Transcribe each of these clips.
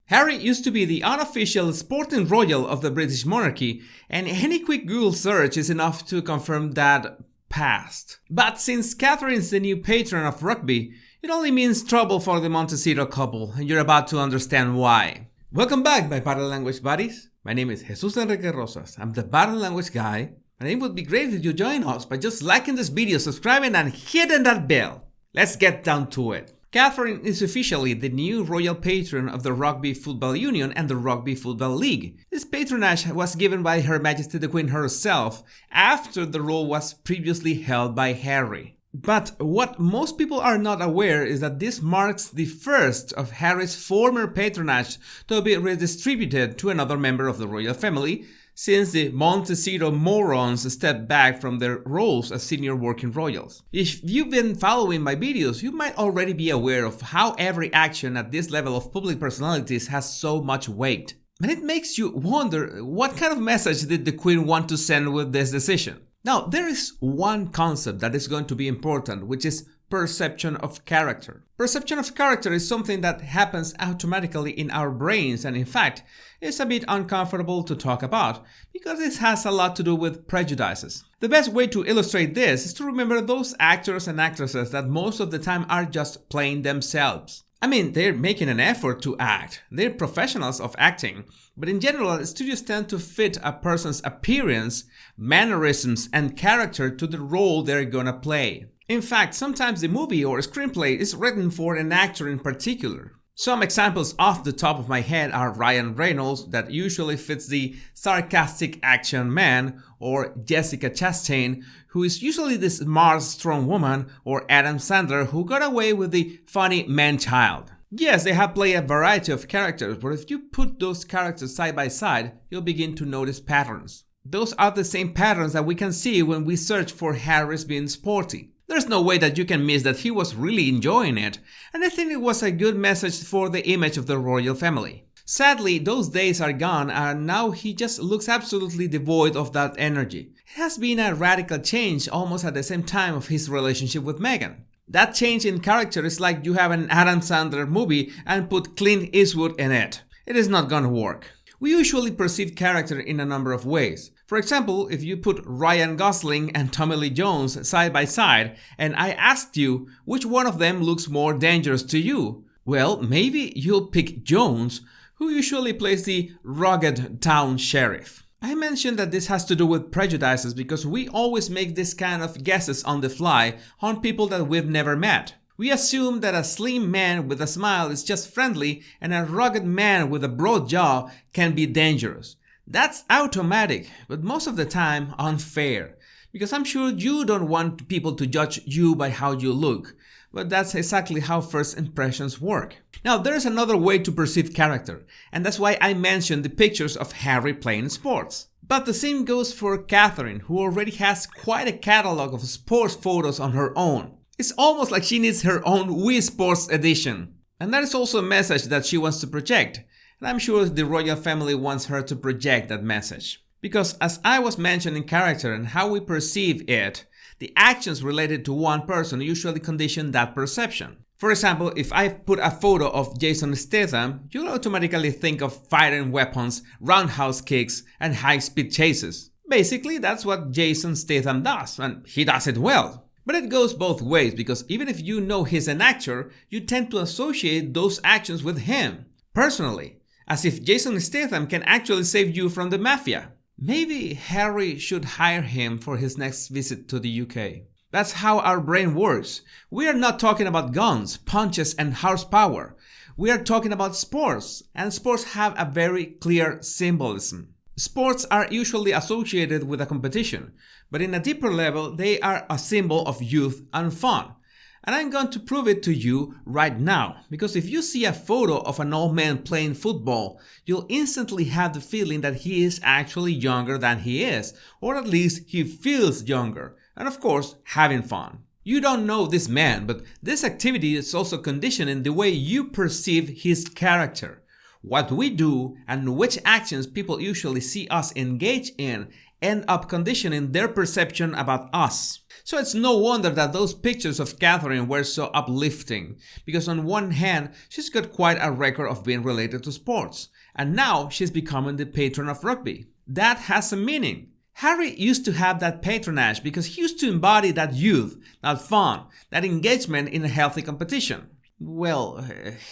Harry used to be the unofficial sporting royal of the British monarchy, and any quick Google search is enough to confirm that past. But since Catherine's the new patron of rugby, it only means trouble for the Montecito couple, and you're about to understand why. Welcome back, my Body Language buddies. My name is Jesus Enrique Rosas. I'm the Body Language guy, and it would be great if you join us by just liking this video, subscribing, and hitting that bell. Let's get down to it. Catherine is officially the new royal patron of the Rugby Football Union and the Rugby Football League. This patronage was given by Her Majesty the Queen herself after the role was previously held by Harry. But what most people are not aware is that this marks the first of Harry's former patronage to be redistributed to another member of the royal family, since the Montecito morons stepped back from their roles as senior working royals. If you've been following my videos, you might already be aware of how every action at this level of public personalities has so much weight. And it makes you wonder, what kind of message did the Queen want to send with this decision? Now, there is one concept that is going to be important, which is perception of character. Perception of character is something that happens automatically in our brains, and in fact, it's a bit uncomfortable to talk about because it has a lot to do with prejudices. The best way to illustrate this is to remember those actors and actresses that most of the time are just playing themselves. I mean, they're making an effort to act, they're professionals of acting, but in general, studios tend to fit a person's appearance, mannerisms, and character to the role they're gonna play. In fact, sometimes the movie or screenplay is written for an actor in particular. Some examples off the top of my head are Ryan Reynolds, that usually fits the sarcastic action man, or Jessica Chastain, who is usually the smart, strong woman, or Adam Sandler, who got away with the funny man-child. Yes, they have played a variety of characters, but if you put those characters side by side, you'll begin to notice patterns. Those are the same patterns that we can see when we search for Harry's being sporty. There's no way that you can miss that he was really enjoying it, and I think it was a good message for the image of the royal family. Sadly, those days are gone, and now he just looks absolutely devoid of that energy. It has been a radical change almost at the same time of his relationship with Meghan. That change in character is like you have an Adam Sandler movie and put Clint Eastwood in it. It is not gonna work. We usually perceive character in a number of ways. For example, if you put Ryan Gosling and Tommy Lee Jones side by side and I asked you which one of them looks more dangerous to you, well, maybe you'll pick Jones, who usually plays the rugged town sheriff. I mentioned that this has to do with prejudices because we always make this kind of guesses on the fly on people that we've never met. We assume that a slim man with a smile is just friendly and a rugged man with a broad jaw can be dangerous. That's automatic, but most of the time unfair, because I'm sure you don't want people to judge you by how you look, but that's exactly how first impressions work. Now, there's another way to perceive character, and that's why I mentioned the pictures of Harry playing sports. But the same goes for Catherine, who already has quite a catalog of sports photos on her own. It's almost like she needs her own Wii Sports edition. And that is also a message that she wants to project. And I'm sure the royal family wants her to project that message. Because as I was mentioning character and how we perceive it, the actions related to one person usually condition that perception. For example, if I put a photo of Jason Statham, you'll automatically think of firing weapons, roundhouse kicks, and high-speed chases. Basically, that's what Jason Statham does, and he does it well. But it goes both ways, because even if you know he's an actor, you tend to associate those actions with him, personally. As if Jason Statham can actually save you from the mafia. Maybe Harry should hire him for his next visit to the UK. That's how our brain works. We are not talking about guns, punches, and horsepower. We are talking about sports, and sports have a very clear symbolism. Sports are usually associated with a competition, but in a deeper level, they are a symbol of youth and fun. And I'm going to prove it to you right now, because if you see a photo of an old man playing football, you'll instantly have the feeling that he is actually younger than he is, or at least he feels younger, and of course, having fun. You don't know this man, but this activity is also conditioning the way you perceive his character. What we do and which actions people usually see us engage in end up conditioning their perception about us. So it's no wonder that those pictures of Catherine were so uplifting, because on one hand, she's got quite a record of being related to sports, and now she's becoming the patron of rugby. That has a meaning. Harry used to have that patronage because he used to embody that youth, that fun, that engagement in a healthy competition. Well,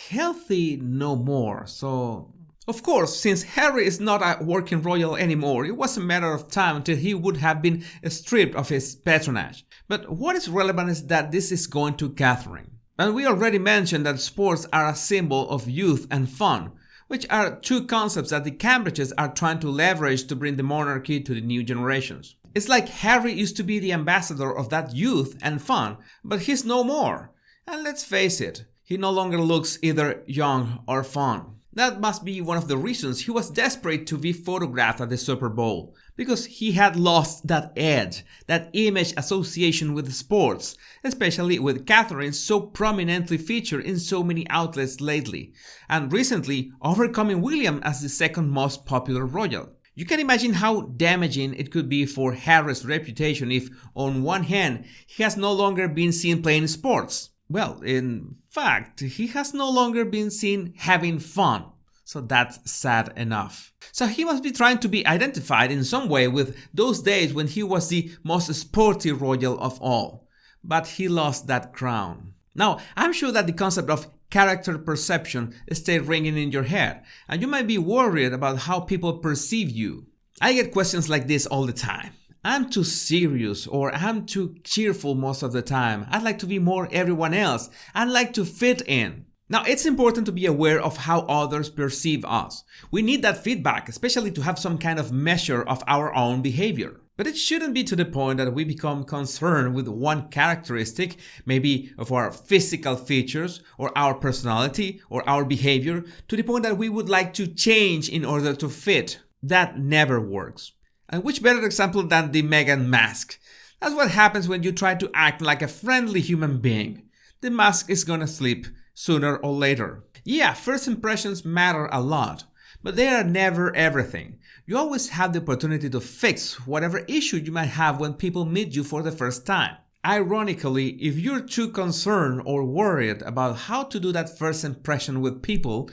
healthy no more, so... Of course, since Harry is not a working royal anymore, it was a matter of time until he would have been stripped of his patronage. But what is relevant is that this is going to Catherine. And we already mentioned that sports are a symbol of youth and fun, which are two concepts that the Cambridges are trying to leverage to bring the monarchy to the new generations. It's like Harry used to be the ambassador of that youth and fun, but he's no more. And let's face it, he no longer looks either young or fun. That must be one of the reasons he was desperate to be photographed at the Super Bowl, because he had lost that edge, that image association with sports, especially with Catherine so prominently featured in so many outlets lately, and recently overcoming William as the second most popular royal. You can imagine how damaging it could be for Harry's reputation if, on one hand, he has no longer been seen playing sports. Well, in fact, he has no longer been seen having fun. So that's sad enough. So he must be trying to be identified in some way with those days when he was the most sporty royal of all. But he lost that crown. Now, I'm sure that the concept of character perception stays ringing in your head, and you might be worried about how people perceive you. I get questions like this all the time. I'm too serious, or I'm too cheerful most of the time. I'd like to be more everyone else. I'd like to fit in. Now, it's important to be aware of how others perceive us. We need that feedback, especially to have some kind of measure of our own behavior. But it shouldn't be to the point that we become concerned with one characteristic, maybe of our physical features, or our personality, or our behavior, to the point that we would like to change in order to fit. That never works. And which better example than the Meghan mask? That's what happens when you try to act like a friendly human being. The mask is gonna slip sooner or later. Yeah, first impressions matter a lot, but they are never everything. You always have the opportunity to fix whatever issue you might have when people meet you for the first time. Ironically, if you're too concerned or worried about how to do that first impression with people,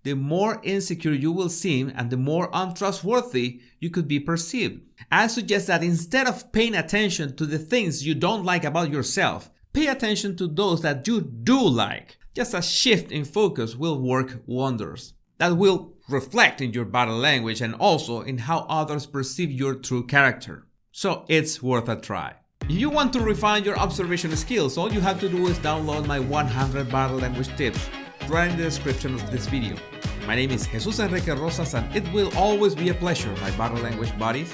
the more insecure you will seem and the more untrustworthy you could be perceived. I suggest that instead of paying attention to the things you don't like about yourself, pay attention to those that you do like. Just a shift in focus will work wonders. That will reflect in your body language and also in how others perceive your true character. So it's worth a try. If you want to refine your observation skills, all you have to do is download my 100 body language tips right in the description of this video. My name is Jesus Enrique Rosas, and it will always be a pleasure, my body language buddies.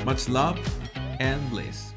Much love and bliss.